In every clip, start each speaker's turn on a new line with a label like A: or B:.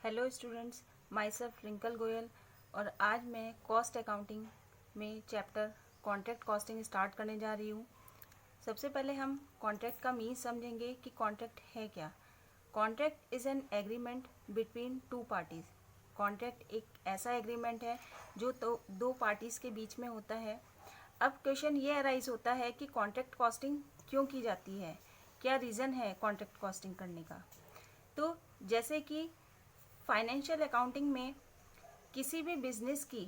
A: Hello students, my self Rinkal Goyal और आज मैं कॉस्ट अकाउंटिंग में चैप्टर कॉन्ट्रैक्ट कॉस्टिंग स्टार्ट करने जा रही हूँ। सबसे पहले हम कॉन्ट्रैक्ट का मीन समझेंगे कि कॉन्ट्रैक्ट है क्या। Contract is an agreement between two parties. Contract एक ऐसा एग्रीमेंट है जो तो दो पार्टीज़ के बीच में होता है। अब क्वेश्चन ये अराइज होता है कि कॉन्ट्रैक्ट कॉस्टिंग क्यों की जाती है, क्या रीज़न है कॉन्ट्रैक्ट कॉस्टिंग करने का। तो जैसे कि फाइनेंशियल अकाउंटिंग में किसी भी बिजनेस की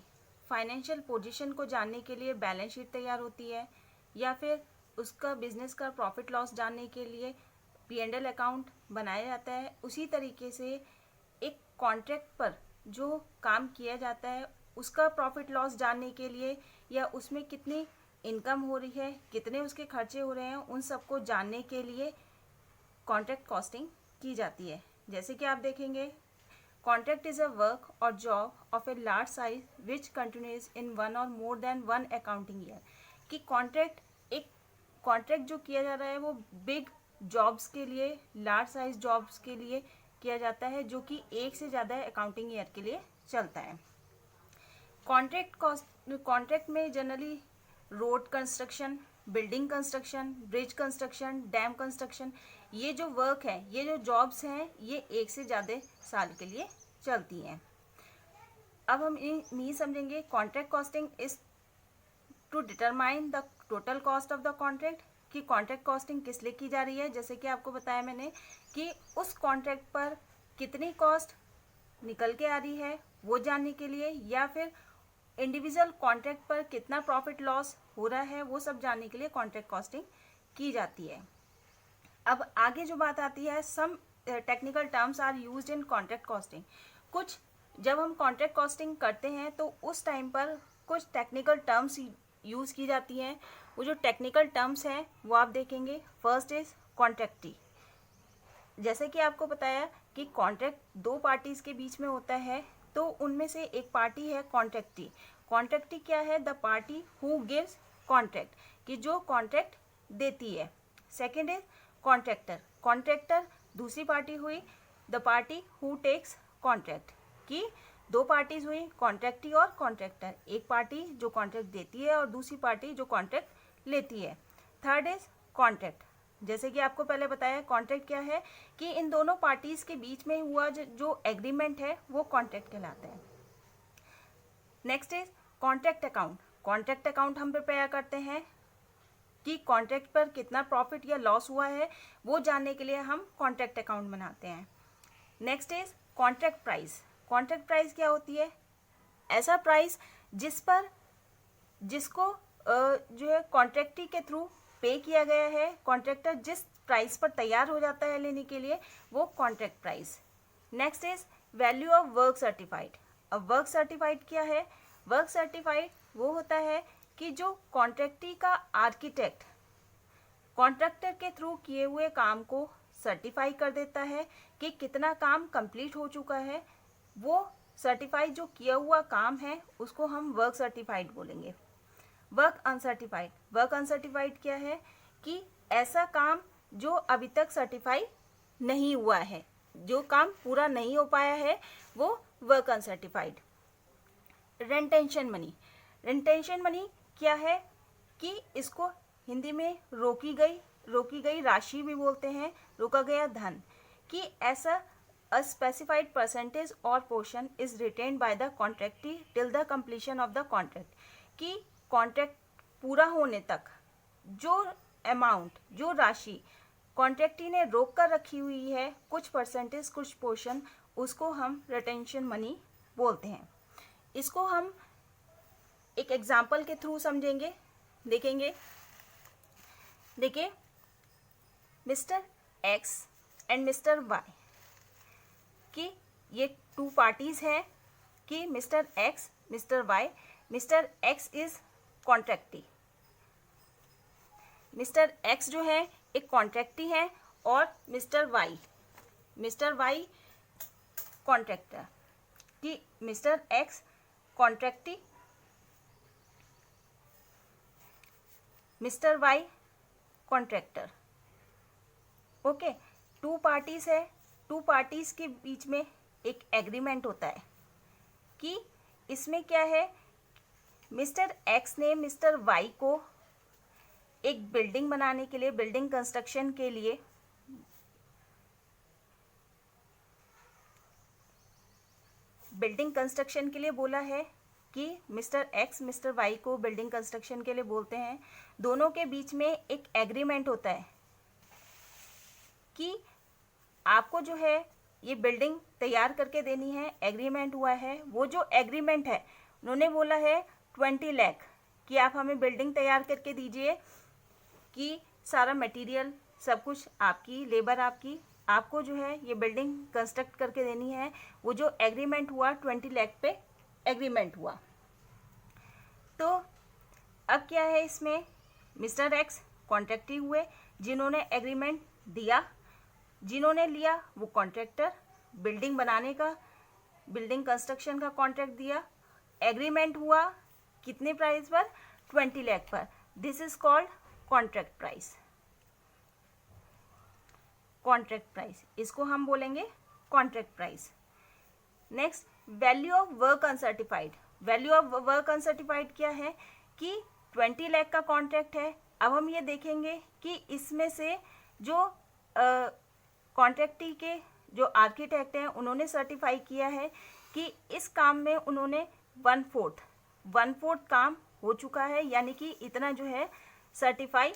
A: फाइनेंशियल पोजीशन को जानने के लिए बैलेंस शीट तैयार होती है, या फिर उसका बिजनेस का प्रॉफिट लॉस जानने के लिए P&L अकाउंट बनाया जाता है। उसी तरीके से एक कॉन्ट्रैक्ट पर जो काम किया जाता है उसका प्रॉफिट लॉस जानने के लिए, या उसमें कितनी इनकम हो रही है, कितने उसके खर्चे हो रहे हैं, उन सबको जानने के लिए कॉन्ट्रैक्ट कॉस्टिंग की जाती है। जैसे कि आप देखेंगे, Contract is a work or job of a large size which continues in one or more than one accounting year। कि कॉन्ट्रैक्ट जो किया जा रहा है वो बिग जॉब्स के लिए, लार्ज साइज जॉब्स के लिए किया जाता है, जो कि एक से ज़्यादा अकाउंटिंग ईयर के लिए चलता है। कॉन्ट्रैक्ट में generally road construction, building construction, bridge construction, dam construction, ये जो वर्क है, ये जो जॉब्स हैं, ये एक से ज़्यादा साल के लिए चलती हैं। अब हम नहीं समझेंगे contract costing is to determine the total cost of the contract, कि कॉन्ट्रैक्ट कॉस्टिंग किस लिए की जा रही है। जैसे कि आपको बताया मैंने कि उस कॉन्ट्रैक्ट पर कितनी कॉस्ट निकल के आ रही है वो जानने के लिए, या फिर इंडिविजुअल कॉन्ट्रैक्ट पर कितना प्रॉफिट लॉस हो रहा है वो सब जानने के लिए कॉन्ट्रैक्ट कॉस्टिंग की जाती है। अब आगे जो बात आती है, some technical terms are used in contract costing. कुछ जब हम कॉन्ट्रैक्ट कॉस्टिंग करते हैं तो उस टाइम पर कुछ टेक्निकल टर्म्स यूज़ की जाती हैं। वो जो टेक्निकल टर्म्स हैं वो आप देखेंगे। First is contractee. जैसे कि आपको बताया कि कॉन्ट्रैक्ट दो पार्टीज के बीच में होता है, तो उनमें से एक पार्टी है कॉन्ट्रैक्टी। कॉन्ट्रैक्टी क्या है? The party who gives contract, कि जो कॉन्ट्रैक्ट देती है। Second is contractor. कॉन्ट्रैक्टर दूसरी पार्टी हुई, the party who takes contract, कि दो पार्टीज हुई, कॉन्ट्रैक्टी और कॉन्ट्रैक्टर। एक पार्टी जो कॉन्ट्रैक्ट देती है और दूसरी पार्टी जो कॉन्ट्रैक्ट लेती है। Third is contract. जैसे कि आपको पहले बताया, कॉन्ट्रैक्ट क्या है कि इन दोनों पार्टीज के बीच में हुआ जो एग्रीमेंट है वो कॉन्ट्रैक्ट कहलाता है। Next is contract account. Contract account हम प्रिपेयर करते हैं कि कॉन्ट्रैक्ट पर कितना प्रॉफिट या लॉस हुआ है वो जानने के लिए हम कॉन्ट्रैक्ट अकाउंट बनाते हैं। Next is contract price. Contract price क्या होती है? ऐसा प्राइस जिसको जो है कॉन्ट्रैक्टी के थ्रू पे किया गया है। कॉन्ट्रैक्टर जिस प्राइस पर तैयार हो जाता है लेने के लिए, वो contract price. Next is value of work certified. अब वर्क सर्टिफाइड क्या है? वर्क सर्टिफाइड वो होता है कि जो कॉन्ट्रैक्टी का आर्किटेक्ट कॉन्ट्रैक्टर के थ्रू किए हुए काम को सर्टिफाई कर देता है कि कितना काम कंप्लीट हो चुका है। वो सर्टिफाइड जो किया हुआ काम है उसको हम वर्क सर्टिफाइड बोलेंगे। Work uncertified. वर्क अनसर्टिफाइड क्या है कि ऐसा काम जो अभी तक सर्टिफाई नहीं हुआ है, जो काम पूरा नहीं हो पाया है, वो वर्क अनसर्टिफाइड। रेंटेंशन मनी। रेंटेंशन मनी क्या है कि इसको हिंदी में रोकी गई राशि भी बोलते हैं, रोका गया धन, कि ऐसा a specified percentage or portion is retained by the contractee till the completion of the contract, कि कॉन्ट्रैक्ट पूरा होने तक जो अमाउंट, जो राशि कॉन्ट्रैक्टी ने रोक कर रखी हुई है, कुछ परसेंटेज, कुछ पोर्शन, उसको हम रिटेंशन मनी बोलते हैं। इसको हम एक एग्जाम्पल के थ्रू समझेंगे, देखेंगे। देखिए, mister X and mister Y, कि ये टू पार्टीज हैं, कि mister X, mister Y. Mister X is contractee. Mister X जो है एक कॉन्ट्रैक्टी है, और मिस्टर वाई कॉन्ट्रैक्टर, कि mister X contractee, mister Y contractor. Okay, two parties है, टू पार्टीज के बीच में एक एग्रीमेंट होता है कि इसमें क्या है, मिस्टर एक्स ने मिस्टर वाई को एक बिल्डिंग बनाने के लिए, बिल्डिंग कंस्ट्रक्शन के लिए बोला है कि मिस्टर एक्स मिस्टर वाई को बिल्डिंग कंस्ट्रक्शन के लिए बोलते हैं। दोनों के बीच में एक एग्रीमेंट होता है कि आपको जो है ये बिल्डिंग तैयार करके देनी है, एग्रीमेंट हुआ है। वो जो एग्रीमेंट है, उन्होंने बोला है 20 लाख कि आप हमें बिल्डिंग तैयार करके दीजिए, कि सारा मटेरियल सब कुछ आपकी, लेबर आपकी, आपको जो है ये बिल्डिंग कंस्ट्रक्ट करके देनी है। वो जो एग्रीमेंट हुआ 20 लाख पे एग्रीमेंट हुआ। तो अब क्या है, इसमें मिस्टर एक्स कॉन्ट्रैक्टी हुए, जिन्होंने एग्रीमेंट दिया, जिन्होंने लिया वो कॉन्ट्रैक्टर, बिल्डिंग बनाने का, बिल्डिंग कंस्ट्रक्शन का कॉन्ट्रैक्ट दिया, एग्रीमेंट हुआ कितने प्राइस पर, 20 लाख पर। This is called contract price. Contract price, इसको हम बोलेंगे contract price. Next, value of work uncertified. Value of work uncertified क्या है कि 20 लाख का कॉन्ट्रैक्ट है। अब हम ये देखेंगे कि इसमें से जो कॉन्ट्रैक्टी के जो आर्किटेक्ट हैं, उन्होंने सर्टिफाई किया है कि इस काम में उन्होंने 1/4 काम हो चुका है, यानी कि इतना जो है सर्टिफाई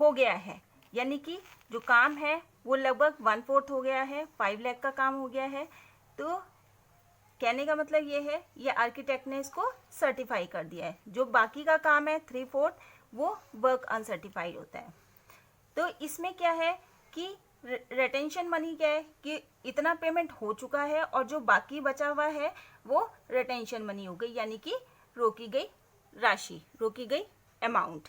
A: हो गया है, यानी कि जो काम है वो लगभग 1/4 हो गया है, 5 लाख का काम हो गया है। तो कहने का मतलब ये है, ये आर्किटेक्ट ने इसको सर्टिफाई कर दिया है। जो बाकी का काम है 3/4, वो वर्क अनसर्टिफाइड होता है। तो इसमें क्या है कि रिटेंशन मनी क्या है कि इतना पेमेंट हो चुका है और जो बाकी बचा हुआ है वो रिटेंशन मनी हो गई, यानी कि रोकी गई राशि, रोकी गई अमाउंट।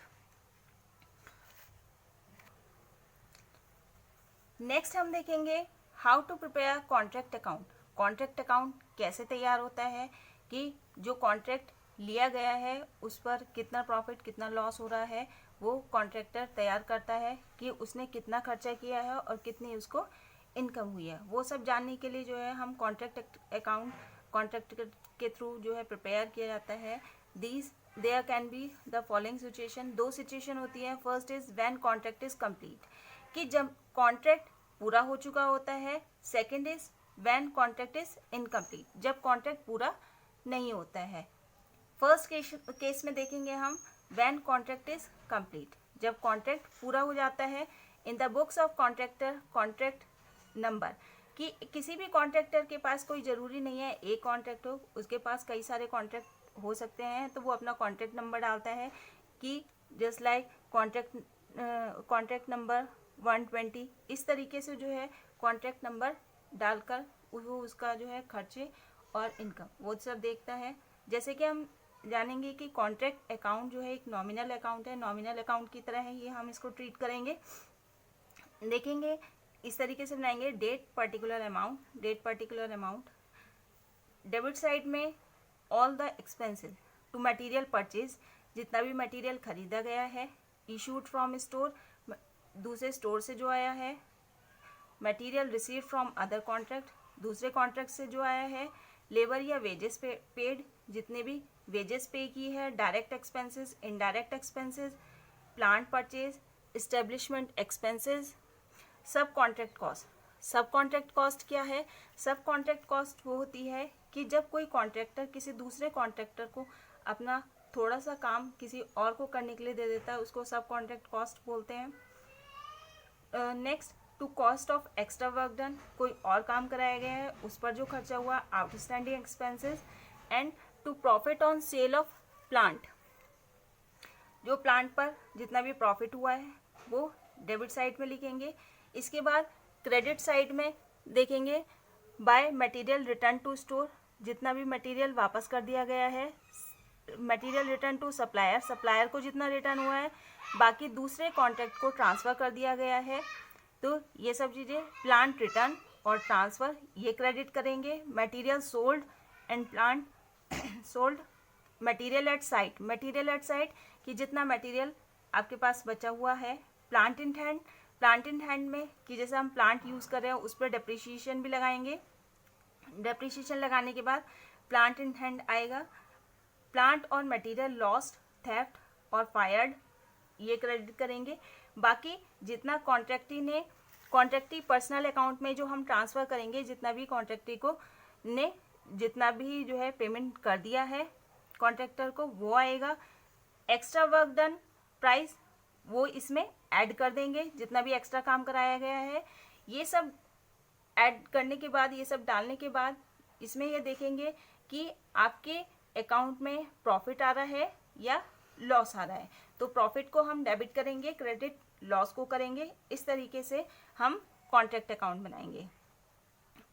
A: नेक्स्ट हम देखेंगे how to prepare contract account. Contract account कैसे तैयार होता है कि जो कॉन्ट्रैक्ट लिया गया है उस पर कितना प्रॉफिट कितना लॉस हो रहा है, वो कॉन्ट्रैक्टर तैयार करता है कि उसने कितना खर्चा किया है और कितनी उसको इनकम हुई है। वो सब जानने के लिए जो है हम कॉन्ट्रैक्ट अकाउंट कॉन्ट्रैक्ट के थ्रू जो है प्रिपेयर किया जाता है। There can be the following situation. 2 situation होती है। First is when contract is complete, कि जब कॉन्ट्रैक्ट पूरा हो चुका होता है। Second is when contract is incomplete, जब कॉन्ट्रैक्ट पूरा नहीं होता है। फर्स्ट केस में देखेंगे हम व्हेन कॉन्ट्रैक्ट इज कंप्लीट, जब कॉन्ट्रैक्ट पूरा हो जाता है। In the books of contractor contract number, कि किसी भी कॉन्ट्रैक्टर के पास कोई ज़रूरी नहीं है एक कॉन्ट्रैक्ट हो, उसके पास कई सारे कॉन्ट्रैक्ट हो सकते हैं। तो वो अपना कॉन्ट्रैक्ट नंबर डालता है कि जस्ट लाइक कॉन्ट्रैक्ट नंबर 120, इस तरीके से जो है कॉन्ट्रैक्ट नंबर डालकर वो उसका जो है खर्चे और इनकम वो सब देखता है। जैसे कि हम जानेंगे कि कॉन्ट्रैक्ट अकाउंट जो है एक नॉमिनल अकाउंट है, नॉमिनल अकाउंट की तरह है, ये हम इसको ट्रीट करेंगे, देखेंगे। इस तरीके से बनाएंगे date particular amount, date particular amount. Debit side में all the expenses to material purchase, जितना भी मटेरियल खरीदा गया है। इशूड फ्रॉम स्टोर, दूसरे स्टोर से जो आया है। Material receive from other contract, दूसरे कॉन्ट्रैक्ट से जो आया है। लेबर या वेजेस पेड, जितने भी वेजेस पे की है। Direct expenses, indirect expenses, plant purchase, establishment expenses, सब कॉन्ट्रैक्ट कॉस्ट। सब कॉन्ट्रैक्ट कॉस्ट क्या है? सब कॉन्ट्रैक्ट कॉस्ट वो होती है कि जब कोई कॉन्ट्रैक्टर किसी दूसरे कॉन्ट्रैक्टर को अपना थोड़ा सा काम किसी और को करने के लिए दे देता है, उसको सब कॉन्ट्रैक्ट कॉस्ट बोलते हैं। Next, to cost of extra work done, कोई और काम कराया गया है उस पर जो खर्चा हुआ, outstanding expenses. And to profit on sale of plant, जो प्लांट पर जितना भी प्रॉफिट हुआ है वो डेबिट साइड में लिखेंगे। इसके बाद क्रेडिट साइड में देखेंगे by material return to store, जितना भी मटेरियल वापस कर दिया गया है। Material return to supplier, supplier को जितना रिटर्न हुआ है बाकी दूसरे कॉन्ट्रैक्ट को ट्रांसफ़र कर दिया गया है। तो ये सब चीज़ें प्लांट रिटर्न और ट्रांसफ़र ये क्रेडिट करेंगे। Material sold and plant sold. Material at site, material at site कि जितना मटेरियल आपके पास बचा हुआ है। Plant in hand, plant in hand में कि जैसे हम प्लांट यूज़ कर रहे हैं उस पर डेप्रिसिएशन भी लगाएंगे। डेप्रिसिएशन लगाने के बाद प्लांट इन हैंड आएगा। प्लांट और मटेरियल लॉस्ट, थेफ्ट और फायर्ड ये क्रेडिट करेंगे। बाकी जितना कॉन्ट्रैक्टी पर्सनल अकाउंट में जो हम ट्रांसफ़र करेंगे, जितना भी कॉन्ट्रैक्टी को ने जितना भी जो है पेमेंट कर दिया है कॉन्ट्रैक्टर को, वो आएगा। एक्स्ट्रा वर्क डन प्राइस वो इसमें ऐड कर देंगे, जितना भी एक्स्ट्रा काम कराया गया है। ये सब ऐड करने के बाद, ये सब डालने के बाद इसमें ये देखेंगे कि आपके अकाउंट में प्रॉफिट आ रहा है या लॉस आ रहा है। तो प्रॉफिट को हम डेबिट करेंगे, क्रेडिट लॉस को करेंगे। इस तरीके से हम कॉन्ट्रैक्ट अकाउंट बनाएंगे।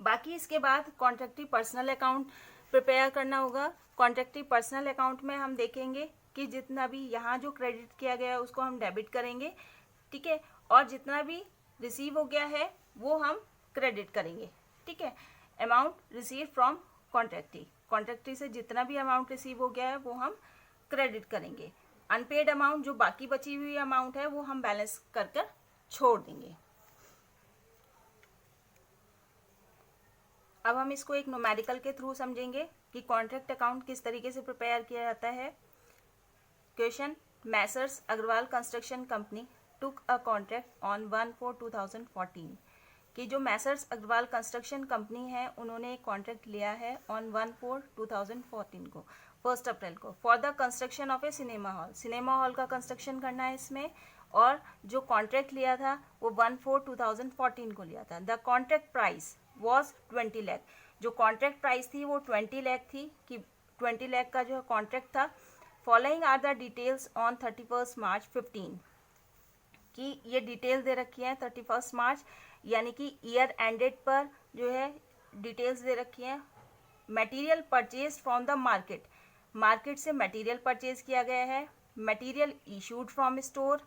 A: बाकी इसके बाद कॉन्ट्रैक्टी पर्सनल अकाउंट प्रिपेयर करना होगा। कॉन्ट्रैक्टी पर्सनल अकाउंट में हम देखेंगे कि जितना भी यहाँ जो क्रेडिट किया गया है उसको हम डेबिट करेंगे, ठीक है, और जितना भी रिसीव हो गया है वो हम क्रेडिट करेंगे, ठीक है। अमाउंट रिसीव फ्रॉम कॉन्ट्रैक्टी से जितना भी अमाउंट रिसीव हो गया है वो हम क्रेडिट करेंगे। अनपेड अमाउंट जो बाकी बची हुई अमाउंट है वो हम बैलेंस कर छोड़ देंगे। अब हम इसको एक न्यूमेरिकल के थ्रू समझेंगे कि कॉन्ट्रैक्ट अकाउंट किस तरीके से प्रिपेयर किया जाता है। Question, messrs Agarwal construction company took a contract on 1/4/2014 कि जो मैसर्स अग्रवाल कंस्ट्रक्शन कंपनी है उन्होंने एक कॉन्ट्रैक्ट लिया है ऑन 1/4/2014 को, 1 अप्रैल को, for the construction of A cinema hall. Cinema hall का कंस्ट्रक्शन करना है इसमें, और जो कॉन्ट्रैक्ट लिया था वो 1/4/2014 को लिया था। The contract price was 20 lakh. जो कॉन्ट्रैक्ट प्राइस थी वो 20 लाख थी, कि 20 लाख का जो कॉन्ट्रैक्ट था। Following are the details on 31 March 15 कि ये डिटेल्स दे रखी है 31 मार्च यानी कि ईयर एंडेड पर जो है डिटेल्स दे रखी है। Material purchase from the market से मटेरियल परचेज किया गया है। मटेरियल इशूड फ्रॉम स्टोर,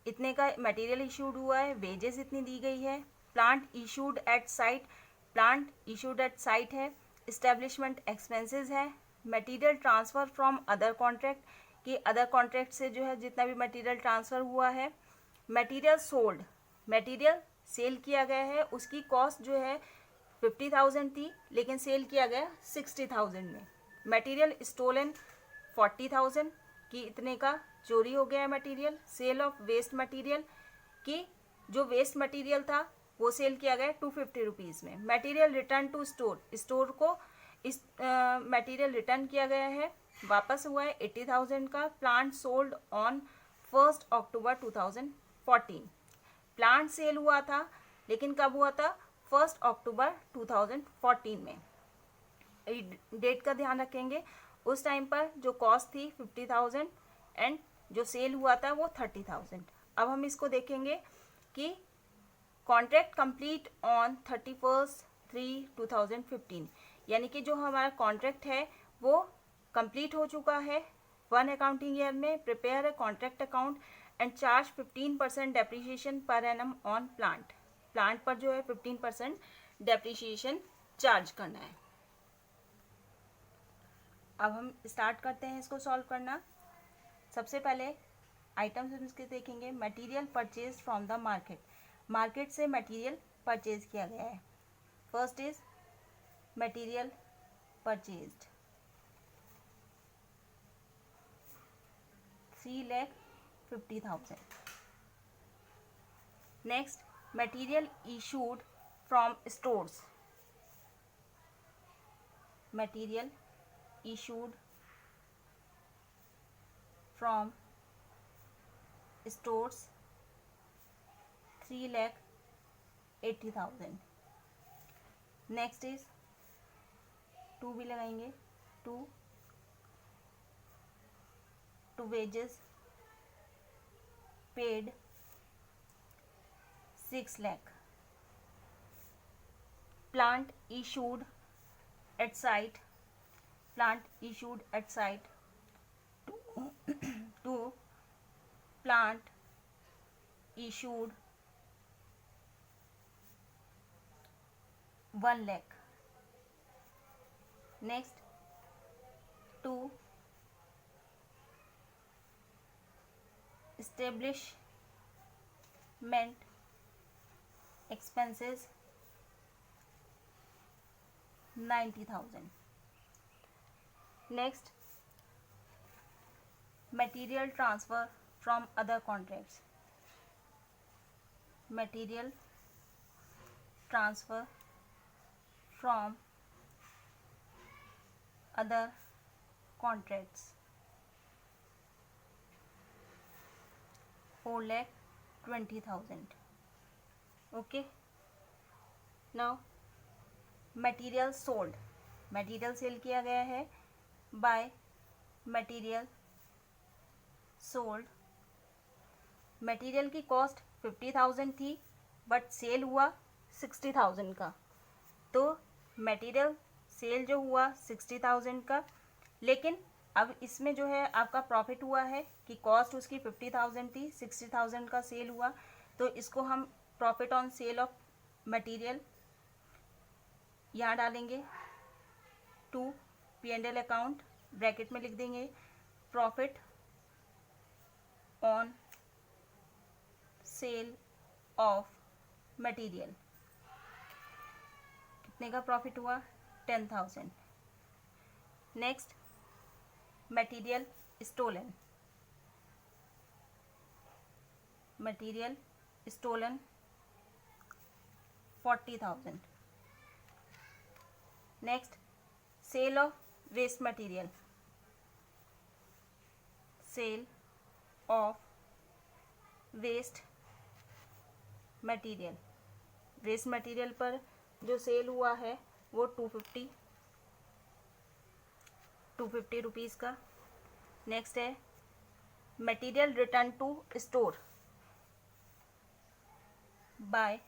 A: इतने का मटेरियल इशूड हुआ है। वेजेस इतनी दी गई है। प्लांट इशूड एट साइट है। इस्टेब्लिशमेंट एक्सपेंसेस है। Material transfer from other contract कि अदर कॉन्ट्रैक्ट से जो है जितना भी मटेरियल ट्रांसफ़र हुआ है। मटेरियल सोल्ड, मटेरियल सेल किया गया है, उसकी कॉस्ट जो है 50,000 थी लेकिन सेल किया गया 60,000 में। मटेरियल स्टोलन 40,000 कि इतने का चोरी हो गया है material. Sale of waste material कि जो वेस्ट मटेरियल था वो सेल किया गया 250 रुपीज़ में। मटेरियल रिटर्न टू स्टोर को इस मटेरियल रिटर्न किया गया है, वापस हुआ है 80,000 का। Plant sold on 1 October 2014। Plant sale हुआ था लेकिन कब हुआ था? 1 अक्टूबर 2014 में। डेट का ध्यान रखेंगे। उस टाइम पर जो कॉस्ट थी 50,000 एंड जो सेल हुआ था वो 30,000। अब हम इसको देखेंगे कि कॉन्ट्रैक्ट कंप्लीट ऑन 31/3/2015 यानी कि जो हमारा कॉन्ट्रैक्ट है वो कंप्लीट हो चुका है 1 अकाउंटिंग ईयर में। Prepare a contract account and charge 15% depreciation per annum on plant पर जो है 15% डेप्रिसिएशन चार्ज करना है। अब हम स्टार्ट करते हैं इसको सॉल्व करना। सबसे पहले आइटम्स हम इसके देखेंगे। Material purchase from the market से मटेरियल परचेज किया गया है। First is material purchased 3,50,000। Next, material issued from stores, material issued from stores 3,80,000। Next is 2 भी लगाएंगे, 2 wages paid 6 lakh. Plant issued at site to plant issued 1 lakh। next, to establishment expenses 90,000. Next, material transfer from other contracts. Material transfer from other contracts 4,20,000. Okay. Now material sold, material sale किया गया है by material sold. Material की cost 50,000 थी but cell हुआ 60,000 का, तो material cell जो हुआ 60,000 का, लेकिन अब इसमें जो है आपका प्रॉफिट हुआ है कि कॉस्ट उसकी 50,000 थी, 60,000 का सेल हुआ, तो इसको हम profit on sale of material यहाँ डालेंगे टू P&L अकाउंट, ब्रैकेट में लिख देंगे profit on sale of material. कितने का प्रॉफिट हुआ? 10,000. Next, material stolen. Material stolen 40,000. Next, sale of waste material. Sale of waste material. Waste material पर जो सेल हुआ है वो 250 रुपीज़ का. नेक्स्ट है material return to store by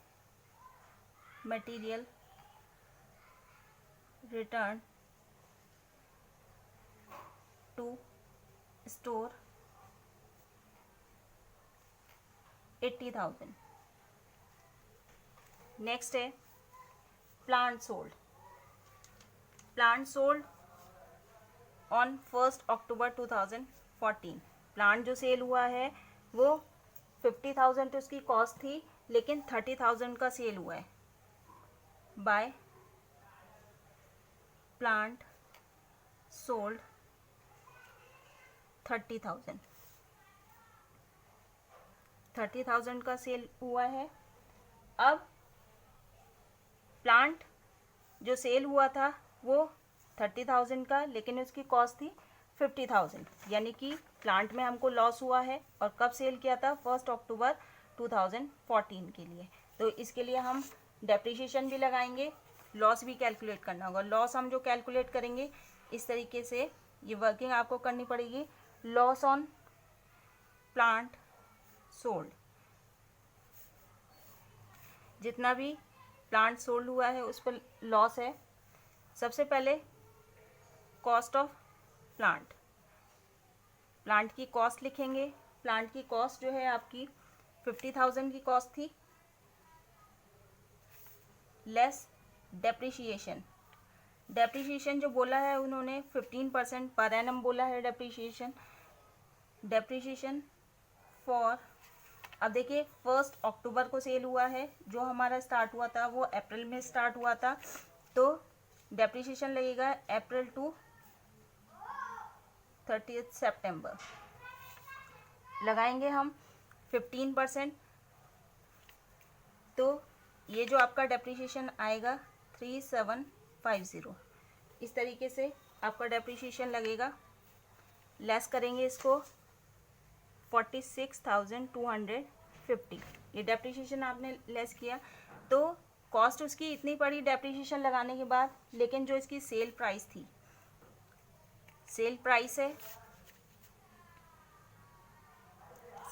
A: material return to store 80,000. Next है plant sold. Plant sold on 1 October 2014. Plant जो sale हुआ है वो 50,000 तो उसकी कॉस्ट थी, लेकिन 30,000 का सेल हुआ है बाय प्लांट सोल्ड 30,000. 30,000 का सेल हुआ है. अब प्लांट जो सेल हुआ था वो 30,000 का, लेकिन उसकी कॉस्ट थी 50,000, यानी कि प्लांट में हमको लॉस हुआ है. और कब सेल किया था? 1 अक्टूबर 2014 के लिए. तो इसके लिए हम डेप्रिसिएशन भी लगाएंगे, लॉस भी कैलकुलेट करना होगा. लॉस हम जो कैलकुलेट करेंगे इस तरीके से ये वर्किंग आपको करनी पड़ेगी. लॉस ऑन प्लांट सोल्ड, जितना भी प्लांट सोल्ड हुआ है उस पर लॉस है. सबसे पहले कॉस्ट ऑफ प्लांट. प्लांट की कॉस्ट लिखेंगे. प्लांट की कॉस्ट जो है आपकी 50,000 की कॉस्ट थी, लेस डेप्रिसिएशन. डेप्रिसिएशन जो बोला है उन्होंने 15% पर एनम बोला है डेप्रिसिएशन. डेप्रिसिएशन फॉर, अब देखिए 1 अक्टूबर को सेल हुआ है, जो हमारा स्टार्ट हुआ था वो अप्रैल में स्टार्ट हुआ था, तो डेप्रिसिएशन लगेगा अप्रैल टू 30 सितंबर. लगाएंगे हम 15%, तो ये जो आपका डेप्रिसिएशन आएगा 3750. इस तरीके से आपका डेप्रिसिएशन लगेगा. लेस करेंगे इसको 46,250. ये डेप्रिसिएशन आपने लेस किया, तो कॉस्ट उसकी इतनी पड़ी डेप्रिसिएशन लगाने के बाद, लेकिन जो इसकी सेल प्राइस थी, सेल प्राइस है,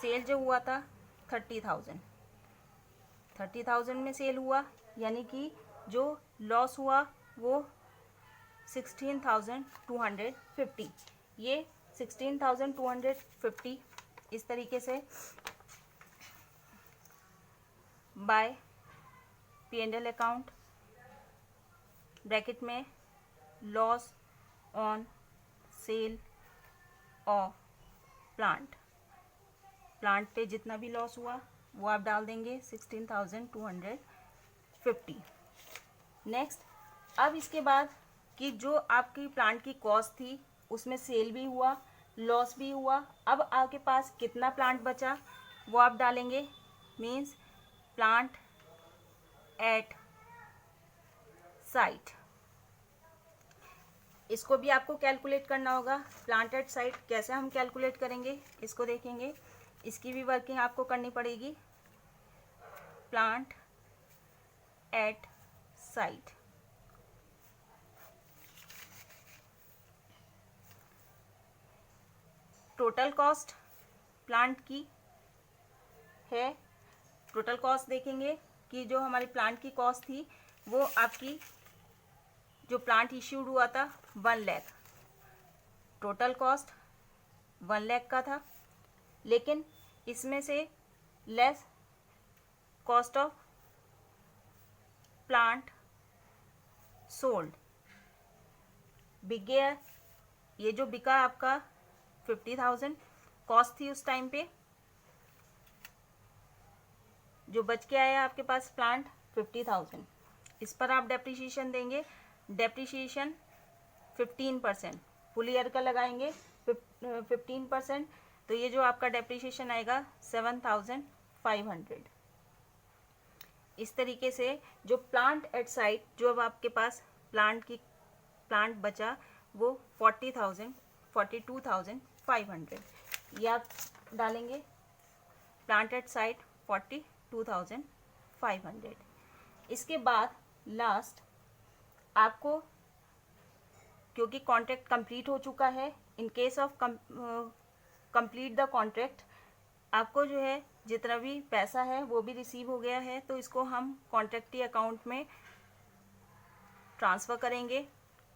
A: सेल जो हुआ था 30,000 में सेल हुआ, यानी कि जो लॉस हुआ वो 16,250. ये 16,250 इस तरीके से बाय P&L अकाउंट, ब्रैकेट में loss on sale of plant. Plant पे जितना भी लॉस हुआ वो आप डाल देंगे 16,250. 50। नेक्स्ट, अब इसके बाद कि जो आपकी प्लांट की कॉस्ट थी उसमें सेल भी हुआ, लॉस भी हुआ, अब आपके पास कितना प्लांट बचा वो आप डालेंगे, मीन्स प्लांट एट साइट। इसको भी आपको कैलकुलेट करना होगा। प्लांट एट साइट कैसे हम कैलकुलेट करेंगे इसको देखेंगे, इसकी भी वर्किंग आपको करनी पड़ेगी। Plant at site, total cost plant की है, टोटल कॉस्ट देखेंगे कि जो हमारी प्लांट की कॉस्ट थी वो आपकी जो प्लांट इश्यूड हुआ था 1 लाख, टोटल कॉस्ट 1 लाख का था, लेकिन इसमें से less cost of plant sold बिक गया। ये जो बिका आपका 50,000 कॉस्ट थी उस टाइम पे, जो बच के आया आपके पास प्लांट 50,000। इस पर आप डेप्रिसिएशन देंगे, डेप्रिसिएशन 15%, फुल ईयर का लगाएंगे 15%, तो ये जो आपका डेप्रिसिएशन आएगा 7,500। इस तरीके से जो प्लांट एट साइट, जो अब आपके पास प्लांट बचा वो 42,500, ये आप डालेंगे प्लांट एट साइट 42,500। इसके बाद लास्ट आपको, क्योंकि कॉन्ट्रैक्ट कंप्लीट हो चुका है, in case of complete the contract, आपको जो है जितना भी पैसा है वो भी रिसीव हो गया है, तो इसको हम कॉन्ट्रैक्टी अकाउंट में ट्रांसफ़र करेंगे।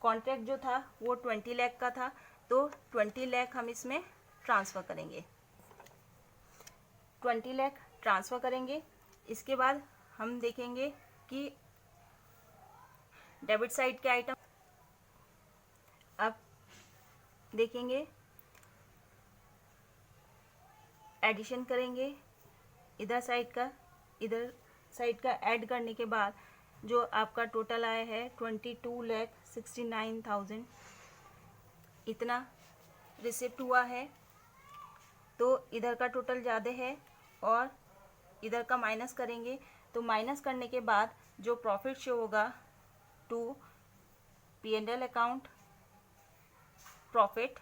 A: कॉन्ट्रैक्ट जो था वो 20 लाख का था, तो 20 लाख हम इसमें ट्रांसफ़र करेंगे, 20 लाख ट्रांसफ़र करेंगे। इसके बाद हम देखेंगे कि डेबिट साइड के आइटम अब देखेंगे, एडिशन करेंगे इधर साइड का ऐड करने के बाद जो आपका टोटल आया है 22,69,000 इतना रिसिप्ट हुआ है। तो इधर का टोटल ज़्यादा है और इधर का माइनस करेंगे, तो माइनस करने के बाद जो प्रॉफिट शो होगा टू P&L अकाउंट, प्रॉफिट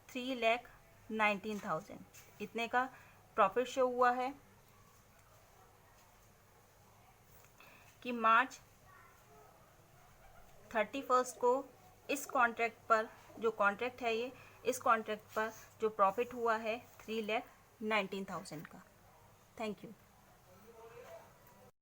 A: 3,19,000 इतने का प्रॉफिट शो हुआ है कि मार्च 31 को इस कॉन्ट्रैक्ट पर, जो कॉन्ट्रैक्ट है ये, इस कॉन्ट्रैक्ट पर जो प्रॉफिट हुआ है 3,19,000 का। Thank you.